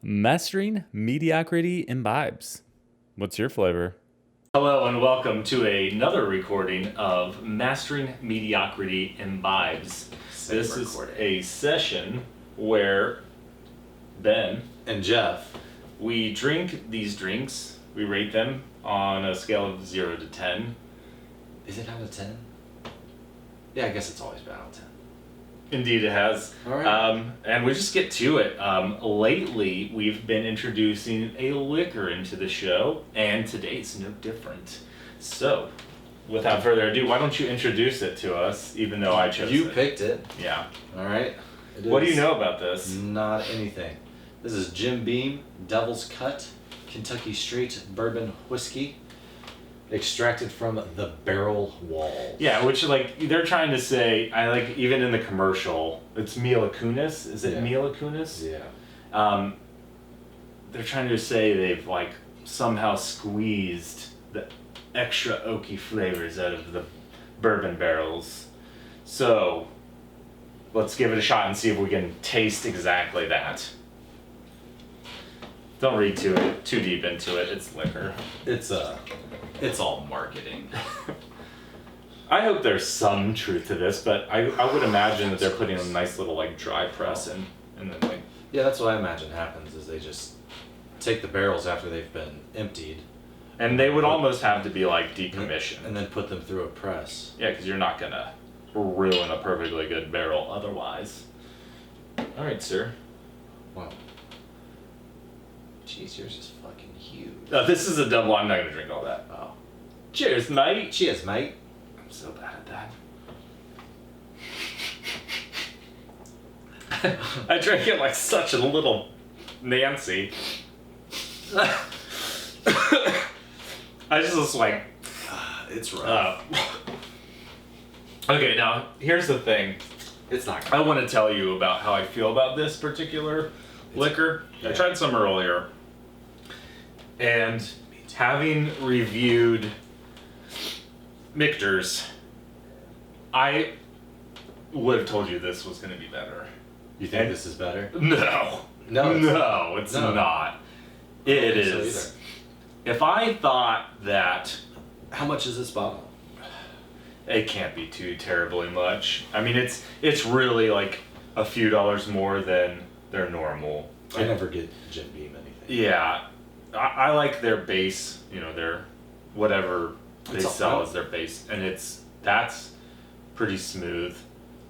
Mastering Mediocrity Imbibes. What's your flavor? Hello and welcome to another recording of Mastering Mediocrity Imbibes. This is a session where Ben and Jeff, we drink these drinks. We rate them on a scale of 0 to 10. Is it out of 10? Yeah, I guess it's always been out of 10. Indeed it has. All right. And we just get to it. Lately, we've been introducing a liquor into the show, and today's no different. So, without further ado, why don't you introduce it to us, even though I chose it? You picked it. Yeah. All right. What do you know about this? Not anything. This is Jim Beam Devil's Cut Kentucky Straight Bourbon Whiskey, extracted from the barrel walls. Yeah, which they're trying to say, even in the commercial, it's Mila Kunis. Is it Mila Kunis? Yeah. They're trying to say they've somehow squeezed the extra oaky flavors out of the bourbon barrels. So let's give it a shot and see if we can taste exactly that. Don't read too deep into it. It's liquor. It's all marketing. I hope there's some truth to this, but I would imagine that they're putting a nice little dry press in, and then Yeah, that's what I imagine happens. Is they just take the barrels after they've been emptied, and they would almost have to be decommissioned, and then put them through a press. Yeah, because you're not gonna ruin a perfectly good barrel otherwise. All right, sir. Wow. Jeez, yours is fucking huge. This is a double. I'm not gonna drink all that. Oh. Cheers, mate. Cheers, mate. I'm so bad at that. I drank it like such a little Nancy. I just was like, it's rough. Okay, now here's the thing. It's not. I want to tell you about how I feel about this particular liquor. Yeah. I tried some earlier, and having reviewed Michter's, I would have told you this was going to be better. You think this is better? No. No, it's not. It is. If I thought that... How much is this bottle? It can't be too terribly much. I mean, it's really a few dollars more than their normal. I never get Jim Beam anything. Yeah. I like their base, their whatever they sell as their base, and that's pretty smooth.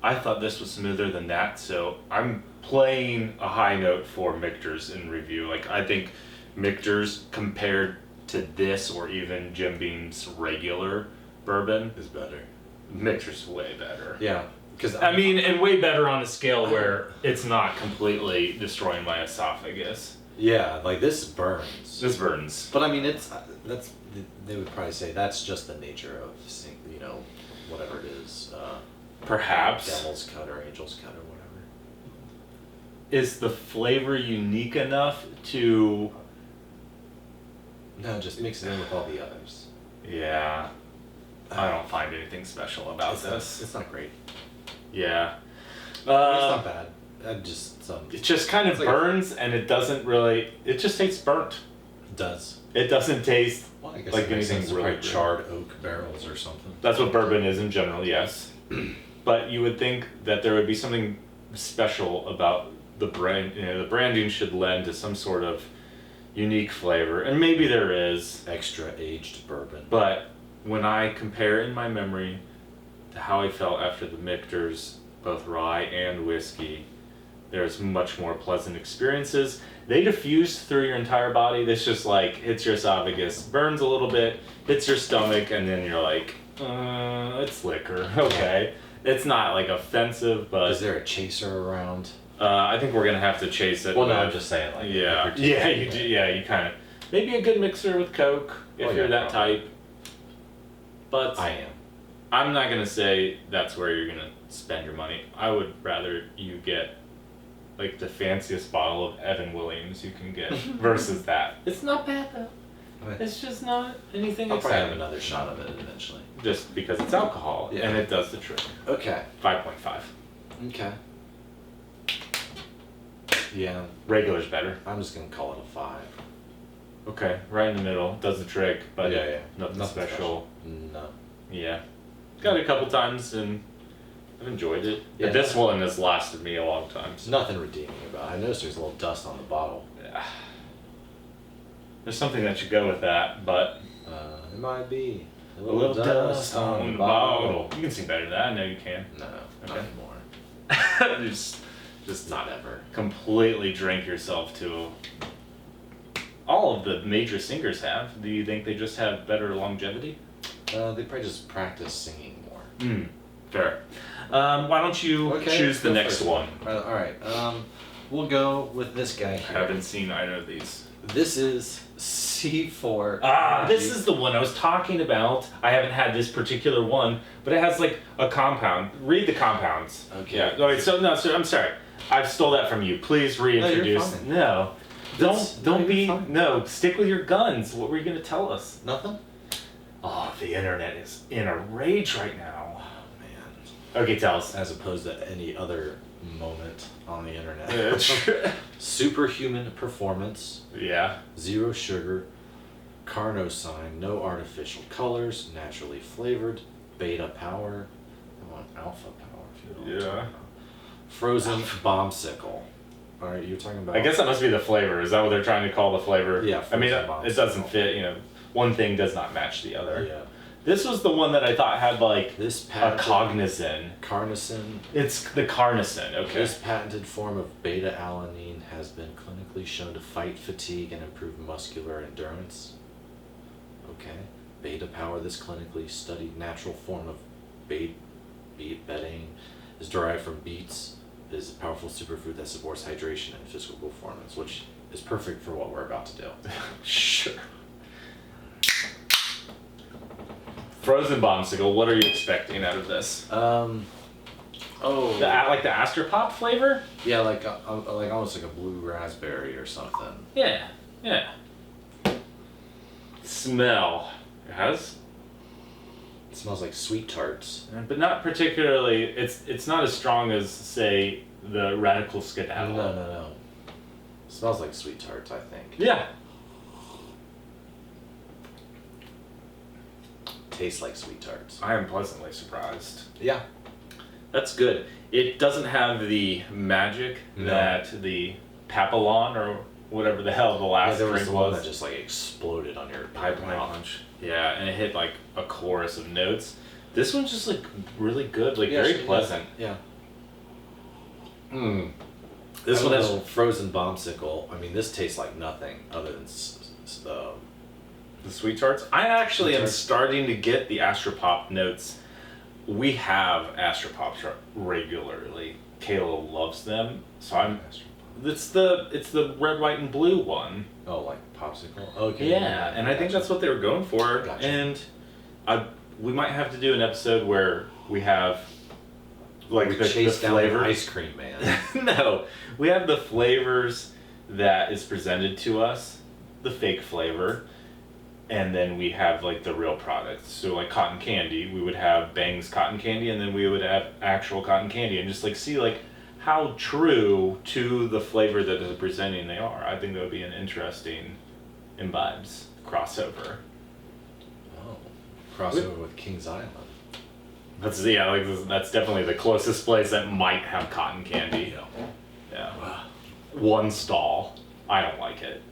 I thought this was smoother than that, so I'm playing a high note for Michter's in review. I think Michter's compared to this or even Jim Beam's regular bourbon Is better. Michter's way better. Yeah, because and way better on a scale where it's not completely destroying my esophagus. Yeah, this burns. This burns. But I mean, they would probably say that's just the nature of whatever it is. Perhaps. Devil's Cut or Angel's Cut or whatever. Is the flavor unique enough to... No, just mix it in with all the others. Yeah. I don't find anything special about this. It's not great. Yeah. It's not bad. It just kind of burns, and it doesn't really... It just tastes burnt. It does. It doesn't taste It like makes anything sense. really Probably charred oak barrels or something. That's what bourbon is in general, yes. But you would think that there would be something special about the brand. The branding should lend to some sort of unique flavor, and maybe there is. Extra aged bourbon. But when I compare in my memory to how I felt after the Michter's, both rye and whiskey, there's much more pleasant experiences. They diffuse through your entire body. This just hits your esophagus, burns a little bit, hits your stomach, and then you're like, it's liquor. Okay. It's not offensive, but... Is there a chaser around? I think we're gonna have to chase it. Well, no, I'm just saying Yeah, you do. Yeah, you kind of... Maybe a good mixer with Coke, if you're that type. But... I am. I'm not gonna say that's where you're gonna spend your money. I would rather you get the fanciest bottle of Evan Williams you can get versus that. It's not bad though. It's just not anything I'll probably have exciting. another shot of it eventually. Just because it's alcohol, and it does the trick. Okay. 5.5. Okay. Yeah, Regular's better. I'm just gonna call it a 5. Okay, right in the middle. Does the trick, but yeah. nothing special. No. Yeah. Got it a couple times and I've enjoyed it. Yeah, But this one has lasted me a long time. There's nothing redeeming about it. I noticed there's a little dust on the bottle. Yeah. There's something that should go with that, but It might be a little dust on the bottle. You can sing better than that. I know you can. No, not Okay. anymore. just Not ever. completely drink yourself to. All of the major singers have. Do you think they just have better longevity? They probably just practice singing more. Fair. Why don't you choose the go next first. one? All right. We'll go with this guy I here. haven't seen either of these. This is C4. This is the one I was talking about. I haven't had this particular one, but it has like a compound. Read the compounds. Okay. Yeah. Okay. So I'm sorry. I stole that from you. Please reintroduce. fine. No. Don't you're be. fine. No. Stick with your guns. What were you gonna tell us? Nothing? Oh, the internet is in a rage right now. Oh, man. Okay, tell us. As opposed to any other moment on the internet. Yeah. Superhuman performance, Yeah. 0 sugar, carnosine, no artificial colors, naturally flavored, beta power. I want alpha power if you don't. Yeah. Frozen bombsicle. Alright, you're talking about. I guess that must be the flavor. Is that what they're trying to call the flavor? Yeah, I mean, frozen it bombs. doesn't fit. One thing does not match the other. Yeah. This was the one that I thought had like This a patented cognizin. carnosine. It's the carnicin. Okay. This patented form of beta alanine has been clinically shown to fight fatigue and improve muscular endurance. Okay. Beta power. This clinically studied natural form of betaine is derived from beets. It is a powerful superfood that supports hydration and physical performance, which is perfect for what we're about to do. Sure. Frozen bombsicle. What are you expecting out of this? Like the Astropop flavor? Yeah, like almost like a blue raspberry or something. Yeah. Yeah. Smell. It has. It smells like sweet tarts. But not particularly. It's not as strong as say the Radical Skedaddle. No. It smells like sweet tarts, I think. Yeah. Tastes like sweet tarts. I am pleasantly surprised. Yeah. That's good. It doesn't have the magic No. that the Papillon or whatever the hell the last there was drink the one was. that just like exploded on your Pipeline mouth. punch. Yeah, and it hit like a chorus of notes. This one's just like really good, like Yeah, very sure, pleasant. Yeah. This one has frozen bombsicle. I mean, this tastes like nothing other than the sweet tarts. I actually Sweet am tarts. starting to get the Astropop notes. We have Astropops regularly. Kayla loves them, so I'm. It's the red, white, and blue one. oh, like popsicle. Okay. Yeah, and I think that's what they were going for. Gotcha. And we might have to do an episode where we have like we the chase down flavor. the ice cream man. No, we have the flavors that is presented to us, the fake flavor, and then we have like the real product. So like cotton candy, we would have Bang's cotton candy, and then we would have actual cotton candy, and just like see like how true to the flavor that they're presenting they are. I think that would be an interesting imbibes crossover. Oh, crossover with Kings Island. That's that's definitely the closest place that might have cotton candy. Yeah. One stall. I don't like it.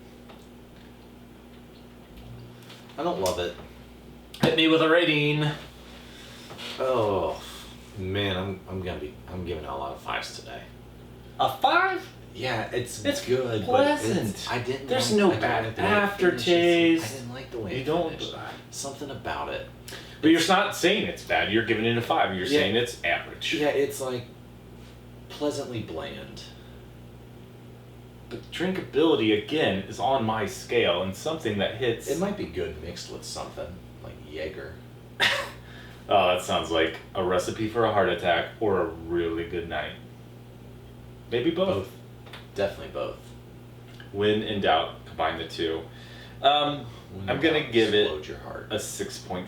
I don't love it. Hit me with a rating. Oh, man, I'm giving it a lot of 5s today. A 5? Yeah, it's It's good, pleasant. but I didn't. There's like, no I don't bad like the way it aftertaste. finishes. I didn't like the way You it don't. finished. Something about it. But you're not saying it's bad. You're giving it a 5. You're saying it's average. Yeah, it's like pleasantly bland. But drinkability again is on my scale and something that hits. It might be good mixed with something like Jaeger. Oh, that sounds like a recipe for a heart attack or a really good night. Maybe both. Definitely both. When in doubt, combine the two. I'm gonna give it Explode your heart. a 6.5.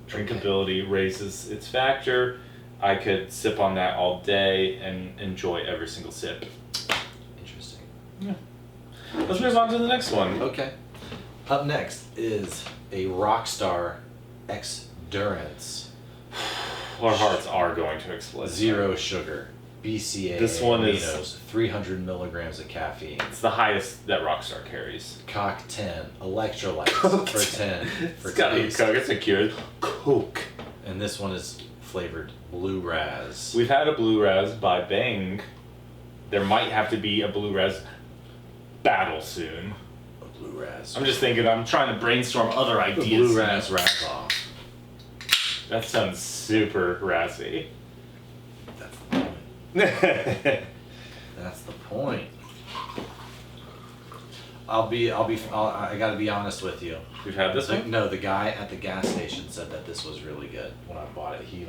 Drinkability raises its factor. I could sip on that all day and enjoy every single sip. Interesting. Let's move on to the next one. Okay. Up next is a Rockstar X-Durance. Our hearts are going to explode. Zero sugar. BCA. This one is- aminos, 300 milligrams of caffeine. It's the highest that Rockstar carries. Coke 10. Electrolytes for 10. For It's gotta be taste. Coke. It's a cure. Coke. And this one is flavored Blue Raz. We've had a Blue Raz by Bang. There might have to be a Blue Raz battle soon. A Blue Raz. I'm just thinking, I'm trying to brainstorm other The ideas. Blue Raz Raz-Off. That sounds super razzy. That's the point. That's the point. I gotta be honest with you. We've had this one? No, the guy at the gas station said that this was really good when I bought it. He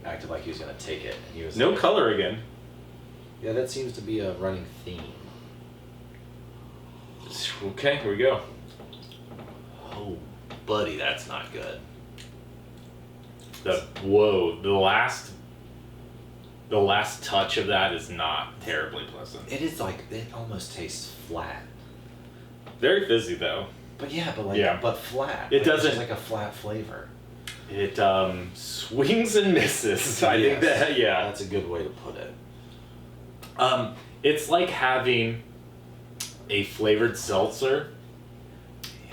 acted like he was gonna take it, and he was No like, color again. Yeah, that seems to be a running theme. Okay, here we go. Oh, buddy, that's not good. Whoa, the last touch of that is not terribly pleasant. It is like it almost tastes flat. Very fizzy though. But yeah, but flat. It Like, it's doesn't- just like a flat flavor. It swings and misses. I think Yes, that that's a good way to put it. It's like having a flavored seltzer.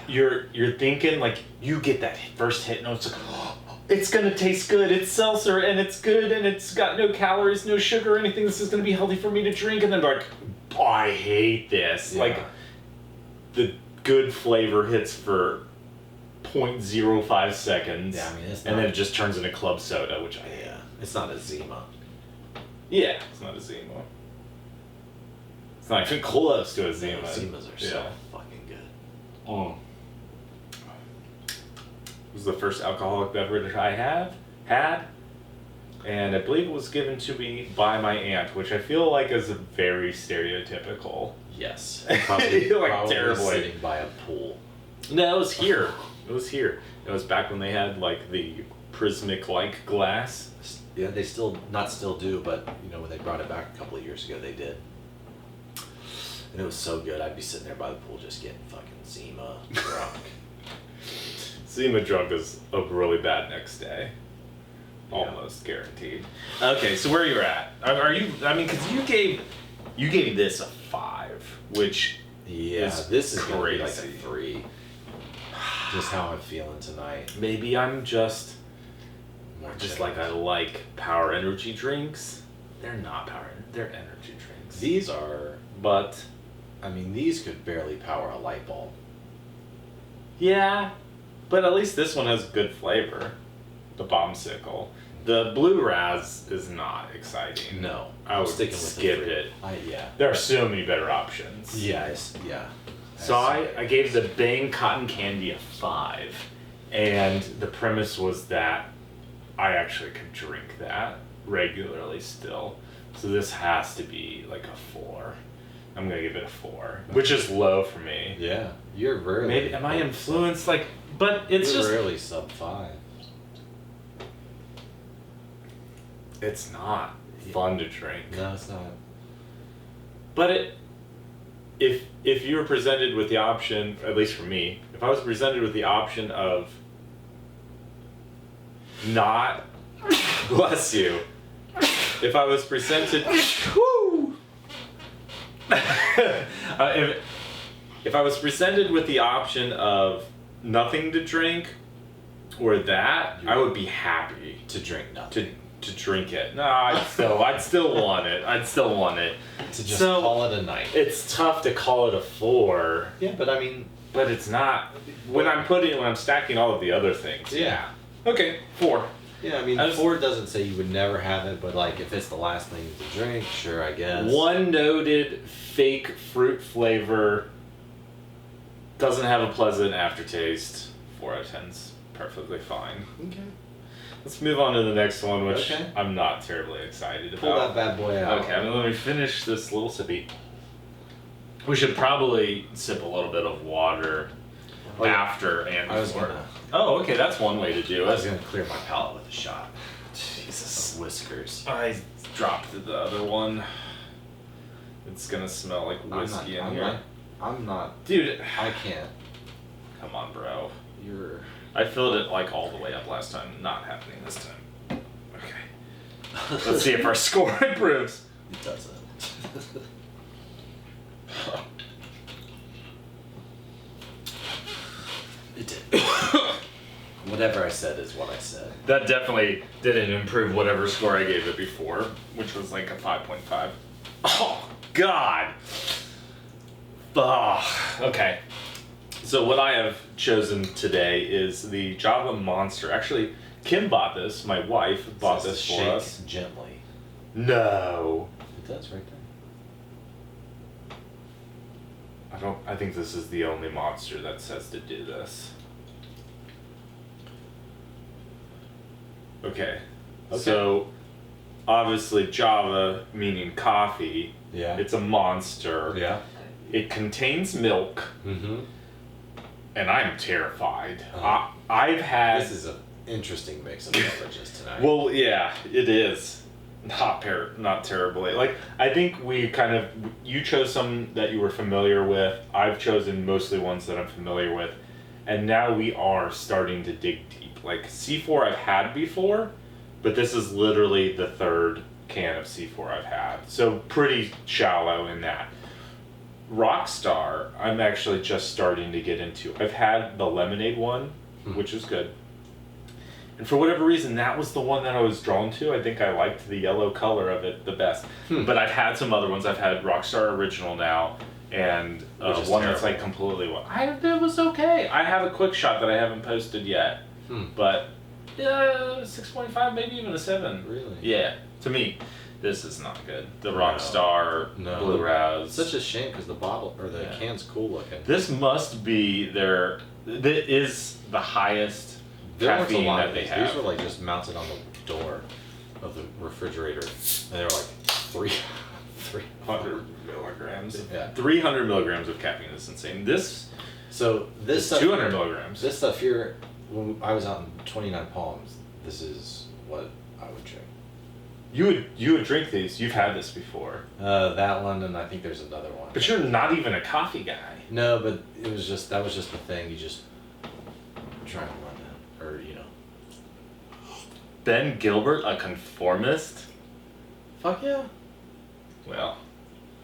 You're thinking like you get that first hit and it's like, oh, it's gonna taste good. It's seltzer and it's good and it's got no calories, no sugar, or anything. This is gonna be healthy for me to drink. And then like, oh, I hate this. Yeah. Like the good flavor hits for 0.05 seconds. Yeah, I mean, it's and not- then it just turns into club soda, which I hate. Yeah, it's not a Zima. Yeah, it's not a Zima. It's not even close to a Zima. Zimas are so fucking good. Mm. It was the first alcoholic beverage I had, and I believe it was given to me by my aunt, which I feel like is a very stereotypical. Yes, Like, probably terribly. sitting by a pool. No, it was here. It was here. It was back when they had like the prismatic like glass. Yeah, they still do, but you know when they brought it back a couple of years ago, they did. And it was so good. I'd be sitting there by the pool just getting fucking Zima drunk. Zima drunk is a really bad next day. Yeah. Almost guaranteed. Okay, so where you're at? Are you? I mean, because you gave this a 5, which Yeah, is this is gonna be like a crazy. 3. Just how I'm feeling tonight. Maybe I'm just More just chilled. like I like power energy drinks. They're not power. They're energy drinks. These are. But I mean, these could barely power a light bulb. yeah, but at least this one has good flavor. The bombsicle. The Blue Raz is not exciting. No, I I'm would sticking with skip the 3. it. Yeah. There are so many better options. Yeah. Yeah. So I gave the Bang Cotton Candy a 5, and the premise was that I actually could drink that regularly still. So this has to be like a 4. I'm gonna give it a 4, which is low for me. Yeah, you're rarely. Maybe am I influenced? Like, but it's You're just rarely sub 5. it's not fun to drink. No, it's not. But if you were presented with the option, at least for me, if I was presented with the option of not, bless you, if I was presented, whoo, if I was presented with the option of nothing to drink or that, I would be happy To drink nothing. to drink it. No, I'd still want it. I'd still want it. To just So- call it a night. It's tough to call it a 4, Yeah, but I mean, but it's not when I'm stacking all of the other things. yeah. Okay, 4. Yeah, I mean, I was- 4 doesn't say you would never have it, but like if it's the last thing to drink, sure, I guess. One noted fake fruit flavor. Doesn't have a pleasant aftertaste. 4 out of 10's perfectly fine. Okay. Let's move on to the next one, which Okay. I'm not terribly excited Pull about. that bad boy out. Okay, let me finish this little sippy. We should probably sip a little bit of water Oh, yeah. after and I was before. gonna. Oh, okay, that's one way to do I was it. gonna clear my palate with a shot Jesus. of whiskers. I dropped the other one. It's gonna smell like I'm whiskey not, in I'm here. not, I'm not. Dude, I can't. come on, bro. You're. I filled it like all the way up last time. Not happening this time. Okay. Let's see if our score improves. It doesn't. It did. Whatever I said is what I said. That definitely didn't improve whatever score I gave it before, which was like a 5.5. Oh, God. Okay. So what I have chosen today is the Java Monster. Actually, Kim bought this. My wife bought this for shake us. gently. No. It does right there. I think this is the only monster that says to do this. Okay. So, obviously Java meaning coffee. Yeah. It's a monster. Yeah. It contains milk. Mm-hmm. And I'm terrified. I've had... This is an interesting mix of beverages tonight. Well, yeah, it is. Not terribly. Like, I think you chose some that you were familiar with. I've chosen mostly ones that I'm familiar with. And now we are starting to dig deep. Like, C4 I've had before, but this is literally the third can of C4 I've had. So pretty shallow in that. Rockstar, I'm actually just starting to get into. I've had the lemonade one, which is good. And for whatever reason, that was the one that I was drawn to. I think I liked the yellow color of it the best. But I've had some other ones. I've had Rockstar Original now, and one that's like completely... It was okay. I have a quick shot that I haven't posted yet. But 6.5, maybe even a 7. Really? Yeah, to me. This is not good. The Rockstar Blue Rouse. Such a shame because the bottle or the can's cool looking. This must be that is the highest caffeine that they have. These were like just mounted on the door of the refrigerator, and they were like 300 milligrams. Yeah. 300 milligrams of caffeine is insane. This stuff 200 milligrams. This stuff here, when I was out in 29 Palms, this is what I would drink. You would drink these. You've had this before. That one, and I think there's another one. But you're not even a coffee guy. No, but that was just the thing. You just try and run that, or Ben Gilbert, a conformist. Fuck yeah. Well,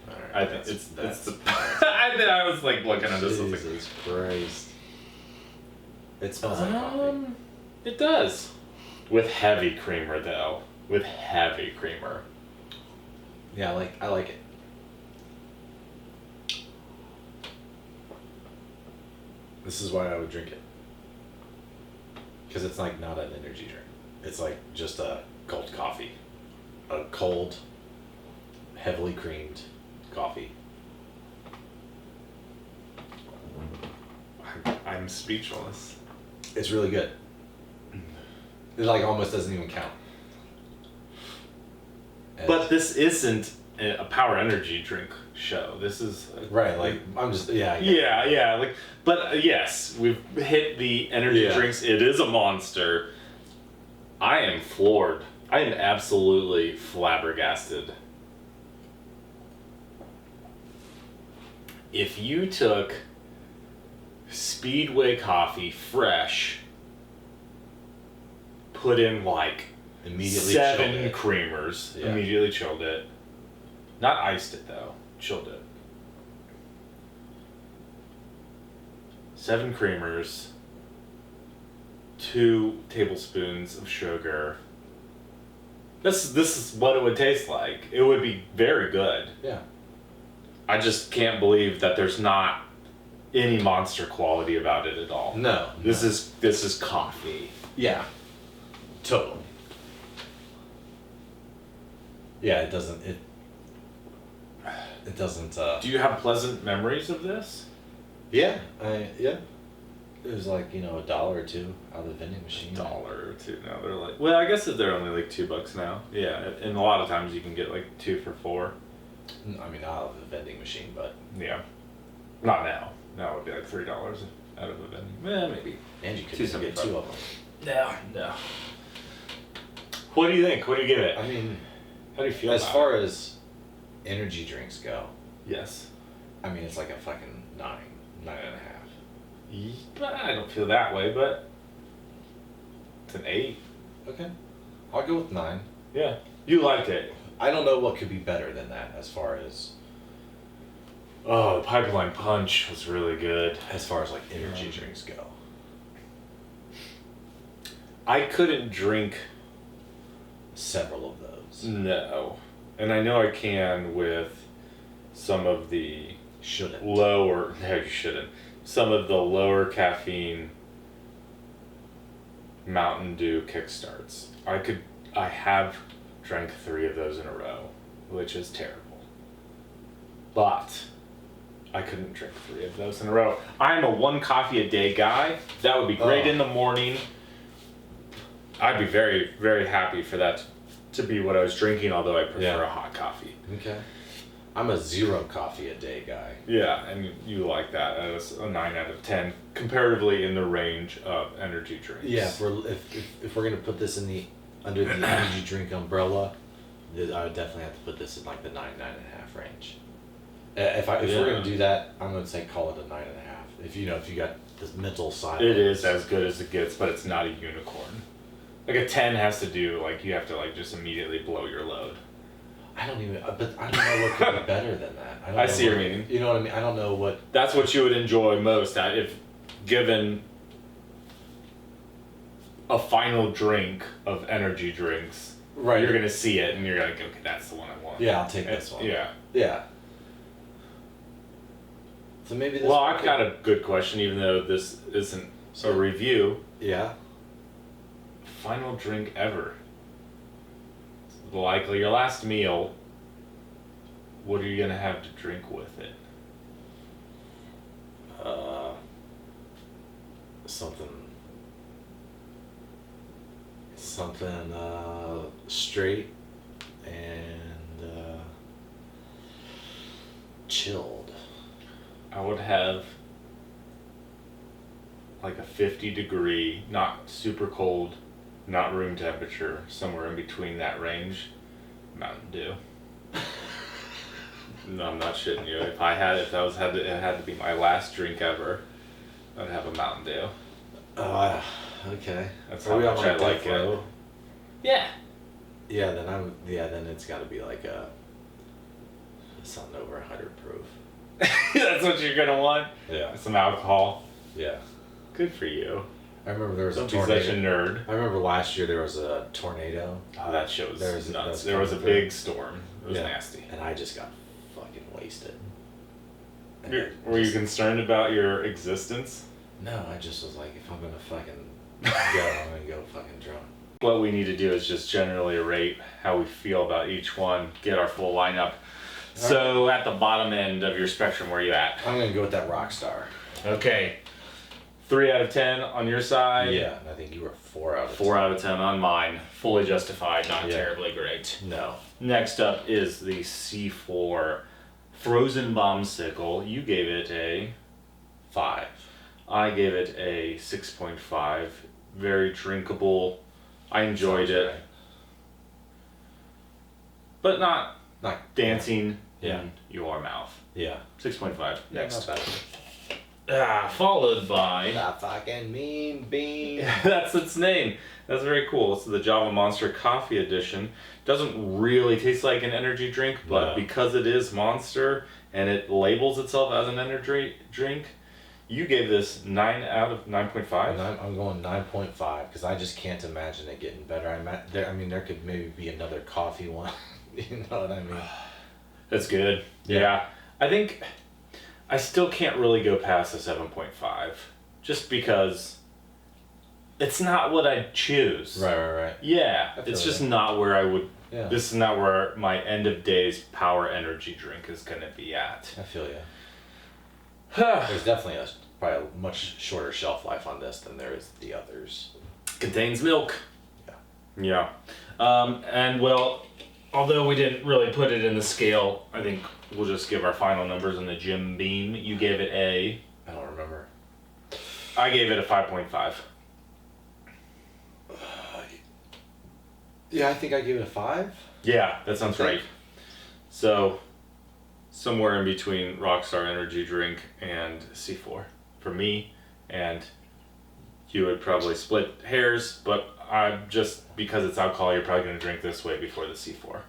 Alright, I think it's the. I was like looking at this. Jesus I was like, Christ. It smells like coffee. It does. With heavy creamer though. With heavy creamer. Yeah, I like it. This is why I would drink it. Because it's like not an energy drink. It's like just a cold coffee. A cold, heavily creamed coffee. I'm speechless. It's really good. It like almost doesn't even count. But this isn't a power energy drink show. This is right. Like I'm just yeah. Like, but yes, we've hit the energy drinks. It is a monster. I am floored. I am absolutely flabbergasted. If you took Speedway coffee fresh, put in like immediately 7 creamers, Yeah. immediately chilled it. Not iced it though, chilled it. 7 creamers, 2 tablespoons of sugar. This is what it would taste like. It would be very good. Yeah. I just can't believe that there's not any monster quality about it at all. No. This is coffee. Yeah. Totally. Yeah, it doesn't. Do you have pleasant memories of this? Yeah, yeah. It was like $1 or $2 out of the vending machine. $1 or $2 now. They're like, well, I guess that they're only like $2 now. Yeah, and a lot of times you can get like 2 for $4. I mean, not out of the vending machine, but Yeah, not now. Now it would be like $3 out of a vending. Maybe. and you could even get 2 of them. No. What do you think? What do you give it? I mean, How do you feel? as about far it? as energy drinks go, Yes. I mean, it's like a fucking 9.5. But I don't feel that way, but it's an 8. Okay, I'll go with 9. Yeah. You liked it. I don't know what could be better than that as far as Oh, the Pipeline Punch was really good. like energy drinks go. I couldn't drink. Several of those. No. And I know I can with some of the Shouldn't. lower. No, you shouldn't. Some of the lower caffeine Mountain Dew kickstarts. I have drank 3 of those in a row, which is terrible. But I couldn't drink 3 of those in a row. I'm a 1 coffee a day guy. That would be great in the morning. I'd be very, very happy for that to be what I was drinking, although I prefer a hot coffee. Okay. I'm a 0 coffee a day guy. Yeah, and you like that as a 9 out of 10, comparatively in the range of energy drinks. Yeah, if we're gonna put this under the energy drink umbrella, I would definitely have to put this in like the 9.5 range. If we're gonna do that, I'm gonna say call it a 9.5. If you got this mental side. It is as good as it gets, but it's not a unicorn. Like a 10 has to do, like you have to like just immediately blow your load. But I don't know what could be better than that. I see your meaning. You know what I mean? I don't know what. That's what you would enjoy most if given a final drink of energy drinks. Right. You're gonna see it and you're like, okay, that's the one I want. Yeah, I'll take this one. Yeah. Yeah. So maybe this. Well, I've got a good question, even though this isn't a review. Yeah. Final drink ever. Likely your last meal. What are you gonna have to drink with it? Something straight and chilled. I would have like a 50-degree, not super cold, not room temperature, somewhere in between that range, Mountain Dew. No, I'm not shitting you. If it had to be my last drink ever, I'd have a Mountain Dew. Okay. That's how much I like it. Yeah. Yeah, then it's got to be like something over 100 proof. That's what you're gonna want? Yeah. Some alcohol. Yeah. Good for you. I remember there was Don't a be tornado. such a nerd. I remember last year there was a tornado. Oh, that shit was nuts. There was a coming through. big storm. It was nasty. And I just got fucking wasted. Were you concerned about your existence? No, I just was like, if I'm gonna fucking go, I'm gonna go fucking drunk. What we need to do is just generally rate how we feel about each one, get our full lineup. So at the bottom end of your spectrum, where are you at? I'm gonna go with that rock star. Okay. 3 out of 10 on your side. Yeah, and I think you were 4 out of 10. 4 out of 10 on mine. Fully justified, not Yeah. terribly great. No. Next up is the C4 Frozen Bombsicle. You gave it a 5. I gave it a 6.5. Very drinkable. I enjoyed it. Right. But not Not dancing Yeah. in your mouth. Yeah. 6.5. Next. Not bad. Followed by... That fucking mean bean. That's its name. That's very cool. It's the Java Monster Coffee Edition. Doesn't really taste like an energy drink, but No. because it is Monster and it labels itself as an energy drink, you gave this 9 out of 9.5. And I'm going 9.5 because I just can't imagine it getting better. There could maybe be another coffee one. You know what I mean? That's good. Yeah. I think I still can't really go past the 7.5 just because it's not what I'd choose. Right. Yeah, I feel it's just that. not where I would. Yeah. This is not where my end of days power energy drink is gonna be at. I feel you. There's definitely probably a much shorter shelf life on this than there is the others. Contains milk. Yeah. And well, although we didn't really put it in the scale, I think we'll just give our final numbers on the Jim Beam. You gave it a. I don't remember. I gave it a 5.5. Yeah, I think I gave it a 5. Yeah, that sounds Okay. right. So, somewhere in between Rockstar Energy Drink and C4 for me, and you would probably split hairs, but just because it's alcohol, you're probably going to drink this way before the C4.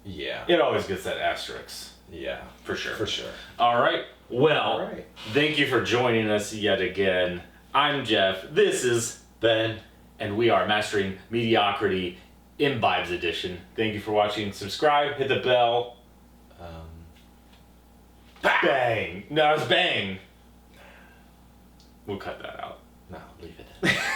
Yeah. It always gets that asterisk. Yeah. For sure. For sure. All right. Well, All right. Thank you for joining us yet again. I'm Jeff. This is Ben. and we are Mastering Mediocrity iMbibes edition. Thank you for watching. Subscribe, hit the bell. Bang! No, it's bang. We'll cut that out. No, leave it in.